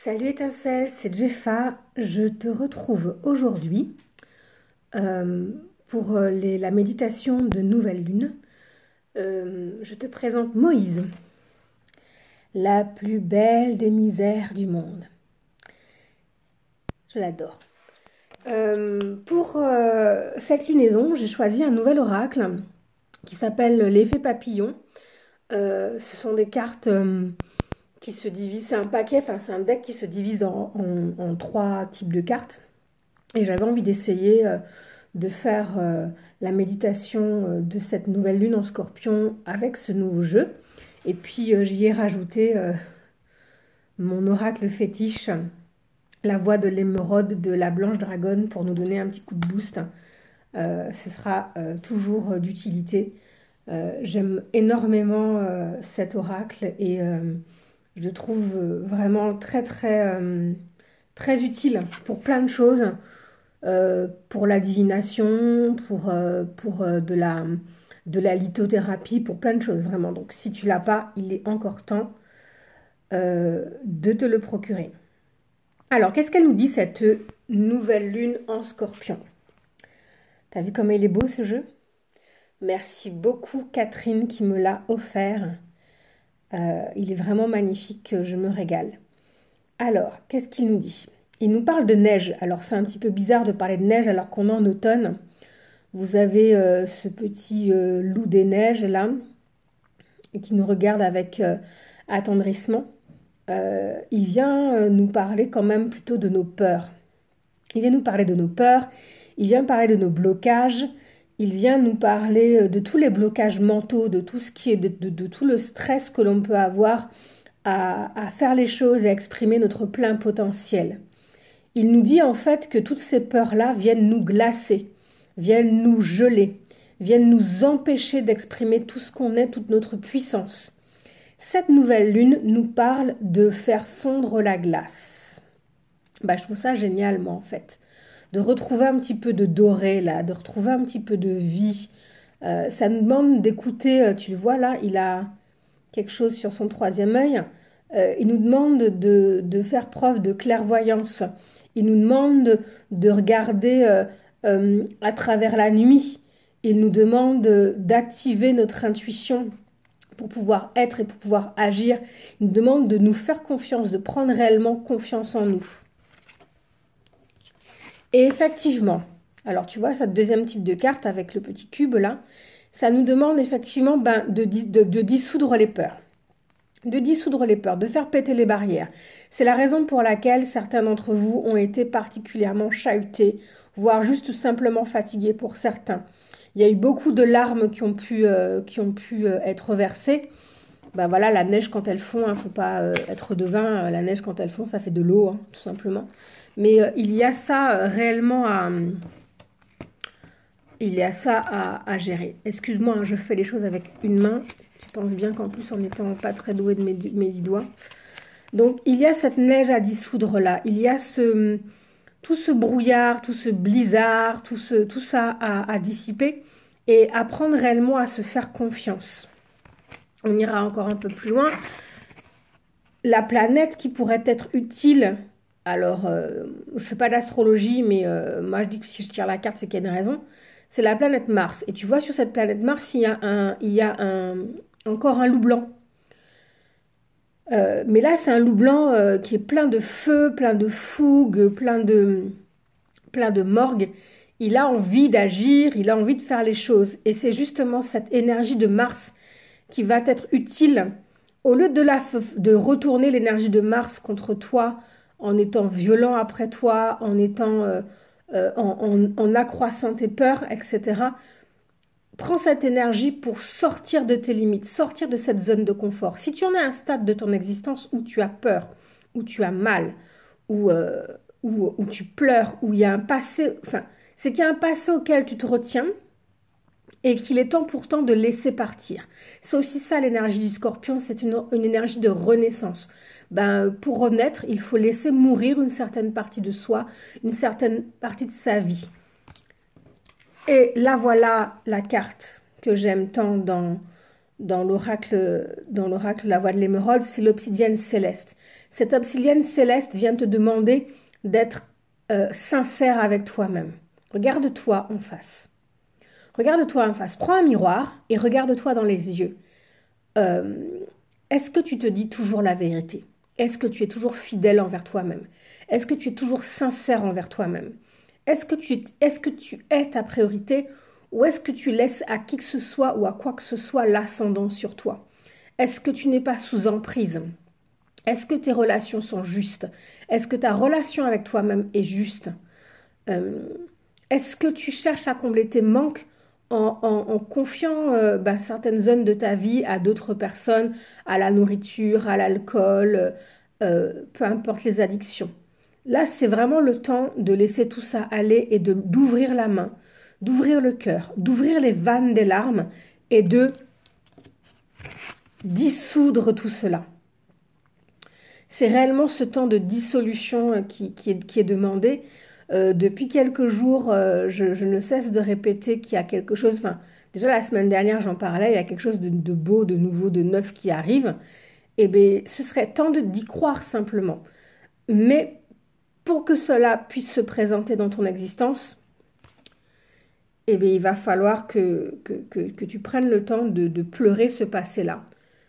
Salut étincelle, c'est Jeffa. Je te retrouve aujourd'hui pour la méditation de nouvelle lune. Je te présente Moïse, la plus belle des misères du monde. Je l'adore. Pour cette lunaison, j'ai choisi un nouvel oracle qui s'appelle l'effet papillon. Ce sont des cartes qui se divisent, c'est un paquet, enfin c'est un deck qui se divise en trois types de cartes. Et j'avais envie d'essayer de faire la méditation de cette nouvelle lune en Scorpion avec ce nouveau jeu. Et puis j'y ai rajouté mon oracle fétiche, la voix de l'émeraude de la blanche dragonne pour nous donner un petit coup de boost. Ce sera toujours d'utilité. J'aime énormément cet oracle et je trouve vraiment très utile pour plein de choses, pour la divination, pour de la lithothérapie, pour plein de choses vraiment. Donc si tu l'as pas, il est encore temps de te le procurer. Alors qu'est-ce qu'elle nous dit cette nouvelle lune en Scorpion? T'as vu comme il est beau ce jeu? Merci beaucoup Catherine qui me l'a offert. Il est vraiment magnifique, je me régale. Alors, qu'est-ce qu'il nous dit? Il nous parle de neige. Alors, c'est un petit peu bizarre de parler de neige alors qu'on est en automne. Vous avez ce petit loup des neiges là, et qui nous regarde avec attendrissement. Il vient nous parler quand même plutôt de nos peurs. Il vient nous parler de nos peurs, il vient parler de nos blocages, il vient nous parler de tous les blocages mentaux, de tout ce qui est de tout le stress que l'on peut avoir à faire les choses et à exprimer notre plein potentiel. Il nous dit en fait que toutes ces peurs-là viennent nous glacer, viennent nous geler, viennent nous empêcher d'exprimer tout ce qu'on est, toute notre puissance. Cette nouvelle lune nous parle de faire fondre la glace. Je trouve ça génial, moi, en fait. De retrouver un petit peu de doré, là, de retrouver un petit peu de vie. Ça nous demande d'écouter, tu le vois là, il a quelque chose sur son troisième œil. Il nous demande de faire preuve de clairvoyance. Il nous demande de regarder à travers la nuit. Il nous demande d'activer notre intuition pour pouvoir être et pour pouvoir agir. Il nous demande de nous faire confiance, de prendre réellement confiance en nous. Et effectivement, alors tu vois, cette deuxième type de carte avec le petit cube là, ça nous demande effectivement de dissoudre les peurs. De dissoudre les peurs, de faire péter les barrières. C'est la raison pour laquelle certains d'entre vous ont été particulièrement chahutés, voire juste simplement fatigués pour certains. Il y a eu beaucoup de larmes qui ont pu être versées. Voilà, la neige quand elle fond, faut pas être devin, la neige quand elle fond, ça fait de l'eau, tout simplement. Mais il y a ça réellement à gérer. Excuse-moi, je fais les choses avec une main. Tu penses bien qu'en plus, en n'étant pas très douée de mes 10 doigts. Donc, il y a cette neige à dissoudre là. Il y a tout ce brouillard, tout ce blizzard, tout ça à dissiper et apprendre réellement à se faire confiance. On ira encore un peu plus loin. La planète qui pourrait être utile. Alors, je ne fais pas d'astrologie, mais moi je dis que si je tire la carte, c'est qu'il y a une raison. C'est la planète Mars. Et tu vois, sur cette planète Mars, il y a encore un loup blanc. Mais là, c'est un loup blanc qui est plein de feu, plein de fougue, plein de morgue. Il a envie d'agir, il a envie de faire les choses. Et c'est justement cette énergie de Mars qui va être utile. Au lieu de retourner l'énergie de Mars contre toi, en étant violent après toi, en accroissant tes peurs, etc. Prends cette énergie pour sortir de tes limites, sortir de cette zone de confort. Si tu en as un stade de ton existence où tu as peur, où tu as mal, où tu pleures, où il y a un passé, c'est qu'il y a un passé auquel tu te retiens et qu'il est temps pourtant de laisser partir. C'est aussi ça l'énergie du Scorpion, c'est une énergie de renaissance. Pour renaître, il faut laisser mourir une certaine partie de soi, une certaine partie de sa vie. Et là, voilà la carte que j'aime tant dans dans l'oracle La Voix de l'Émeraude, c'est l'obsidienne céleste. Cette obsidienne céleste vient te demander d'être sincère avec toi-même. Regarde-toi en face. Regarde-toi en face. Prends un miroir et regarde-toi dans les yeux. Est-ce que tu te dis toujours la vérité? Est-ce que tu es toujours fidèle envers toi-même? Est-ce que tu es toujours sincère envers toi-même? Est-ce que tu es ta priorité ou est-ce que tu laisses à qui que ce soit ou à quoi que ce soit l'ascendant sur toi? Est-ce que tu n'es pas sous emprise? Est-ce que tes relations sont justes? Est-ce que ta relation avec toi-même est juste? Est-ce que tu cherches à combler tes manques en confiant certaines zones de ta vie à d'autres personnes, à la nourriture, à l'alcool, peu importe les addictions? Là, c'est vraiment le temps de laisser tout ça aller et d'ouvrir la main, d'ouvrir le cœur, d'ouvrir les vannes des larmes et de dissoudre tout cela. C'est réellement ce temps de dissolution qui est demandé. Depuis quelques jours, je ne cesse de répéter qu'il y a quelque chose, enfin, déjà la semaine dernière j'en parlais, il y a quelque chose de beau, de nouveau, de neuf qui arrive. Et bien, ce serait temps d'y croire simplement. Mais pour que cela puisse se présenter dans ton existence, eh bien, il va falloir que tu prennes le temps de pleurer ce passé-là.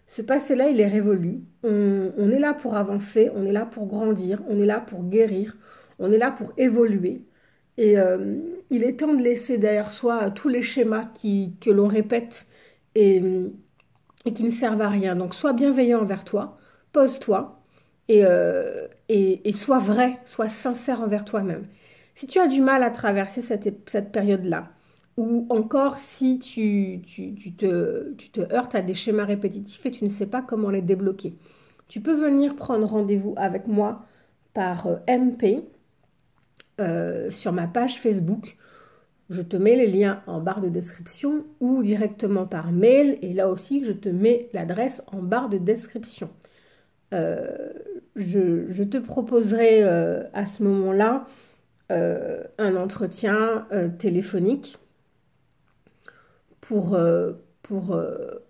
Ce passé-là, il est révolu. On est là pour avancer, on est là pour grandir, on est là pour guérir, on est là pour évoluer. Et il est temps de laisser derrière soi tous les schémas que l'on répète et qui ne servent à rien. Donc, sois bienveillant envers toi, pose-toi et sois vrai, sois sincère envers toi-même. Si tu as du mal à traverser cette période-là, ou encore si tu te heurtes à des schémas répétitifs et tu ne sais pas comment les débloquer, tu peux venir prendre rendez-vous avec moi par MP sur ma page Facebook. Je te mets les liens en barre de description ou directement par mail. Et là aussi, je te mets l'adresse en barre de description. Je te proposerai à ce moment-là un entretien téléphonique pour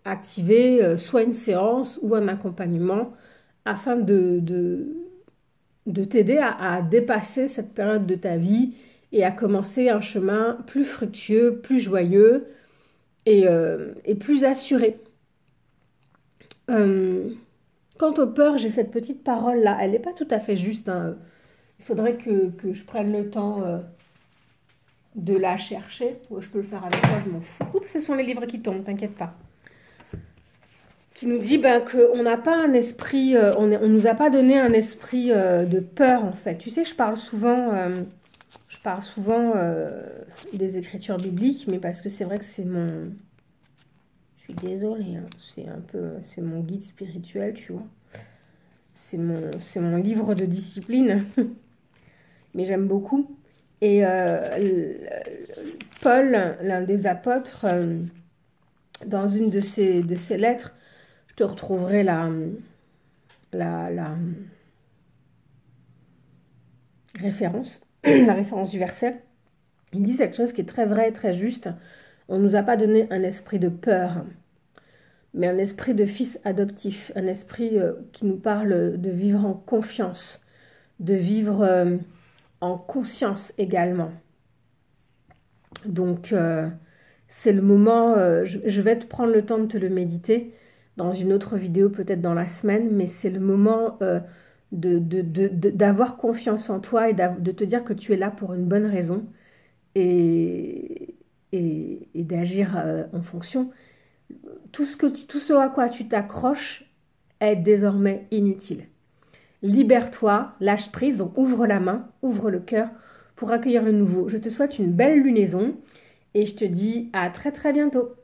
activer soit une séance ou un accompagnement afin de t'aider à dépasser cette période de ta vie et à commencer un chemin plus fructueux, plus joyeux et plus assuré. Quant aux peurs, j'ai cette petite parole-là. Elle n'est pas tout à fait juste. Hein. Il faudrait que je prenne le temps de la chercher. Ouais, je peux le faire avec toi, je m'en fous. Oups, ce sont les livres qui tombent, t'inquiète pas. Qui nous dit qu'on n'a pas un esprit, on nous a pas donné un esprit de peur en fait. Tu sais, je parle souvent des écritures bibliques, mais parce que c'est vrai que c'est mon... Je suis désolée, hein, c'est mon guide spirituel, tu vois. C'est mon livre de discipline, mais j'aime beaucoup. Et Paul, l'un des apôtres, dans une de ses lettres, je te retrouverai la référence, la référence du verset. Il dit quelque chose qui est très vrai et très juste. On ne nous a pas donné un esprit de peur, mais un esprit de fils adoptif, un esprit qui nous parle de vivre en confiance, de vivre en conscience également. Donc, c'est le moment, je vais te prendre le temps de te le méditer dans une autre vidéo, peut-être dans la semaine, mais c'est le moment d'avoir confiance en toi et de te dire que tu es là pour une bonne raison et d'agir en fonction. Tout ce à quoi tu t'accroches est désormais inutile. Libère-toi, lâche prise, donc ouvre la main, ouvre le cœur pour accueillir le nouveau. Je te souhaite une belle lunaison et je te dis à très très bientôt.